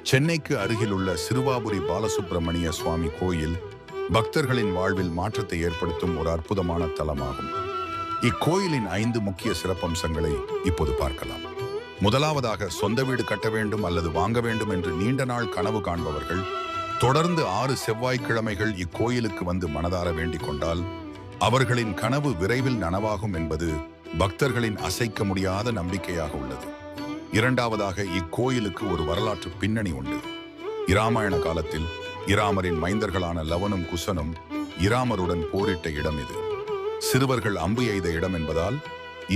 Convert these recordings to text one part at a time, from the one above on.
சென்னைக்கு அருகிலுள்ள சிறுவாபுரி பாலசுப்பிரமணிய சுவாமி கோயில் பக்தர்களின் வாழ்வில் மாற்றத்தை ஏற்படுத்தும் ஒரு அற்புதமான தலமாகும். இக்கோயிலின் 5 முக்கிய சிறப்பம்சங்களை இப்போது பார்க்கலாம். முதலாவதாக, சொந்த வீடு கட்ட வேண்டும் அல்லது வாங்க வேண்டும் என்று நீண்ட நாள் கனவு காண்பவர்கள் தொடர்ந்து 6 செவ்வாய்க்கிழமைகள் இக்கோயிலுக்கு வந்து மனதார வேண்டிக் கொண்டால் அவர்களின் கனவு விரைவில் நனவாகும் என்பது பக்தர்களின் அசைக்க முடியாத நம்பிக்கையாக உள்ளது. இரண்டாவதாக, இக்கோயிலுக்கு ஒரு வரலாற்று பின்னணி உண்டு. இராமாயண காலத்தில் இராமரின் மைந்தர்களான லவனும் குசனும் இராமருடன் போரிட்ட இடம் இது. சிறுவர்கள் அம்பு எய்த இடம் என்பதால்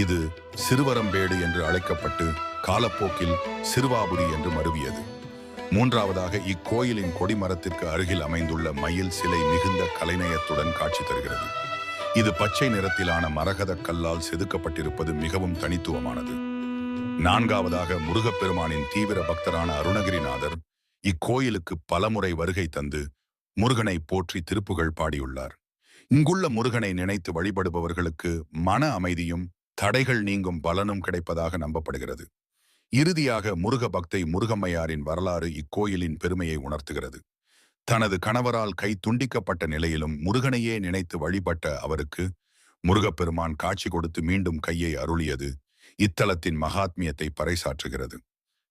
இது சிறுவரம்பேடு என்று அழைக்கப்பட்டு காலப்போக்கில் சிறுவாபுரி என்று மருவியது. மூன்றாவதாக, இக்கோயிலின் கொடிமரத்திற்கு அருகில் அமைந்துள்ள மயில் சிலை மிகுந்த கலைநயத்துடன் காட்சி தருகிறது. இது பச்சை நிறத்திலான மரகத கல்லால் செதுக்கப்பட்டிருப்பது மிகவும் தனித்துவமானது. நான்காவதாக, முருகப்பெருமானின் தீவிர பக்தரான அருணகிரிநாதர் இக்கோயிலுக்கு பலமுறை வருகை தந்து முருகனை போற்றி திருப்புகழ் பாடியுள்ளார். இங்குள்ள முருகனை நினைத்து வழிபடுபவர்களுக்கு மன அமைதியும் தடைகள் நீங்கும் பலனும் கிடைப்பதாக நம்பப்படுகிறது. இறுதியாக, முருக பக்தை முருகம்மையாரின் வரலாறு இக்கோயிலின் பெருமையை உணர்த்துகிறது. தனது கணவரால் கை துண்டிக்கப்பட்ட நிலையிலும் முருகனையே நினைத்து வழிபட்ட அவருக்கு முருகப்பெருமான் காட்சி கொடுத்து மீண்டும் கையை அருளியது இத்தலத்தின் மகாத்மியத்தை பறைசாற்றுகிறது.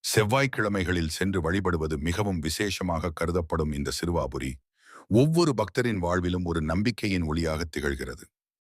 செவ்வாய்க்கிழமைகளில் சென்று வழிபடுவது மிகவும் விசேஷமாக கருதப்படும் இந்த சிறுவாபுரி ஒவ்வொரு பக்தரின் வாழ்விலும் ஒரு நம்பிக்கையின் ஒளியாக திகழ்கிறது.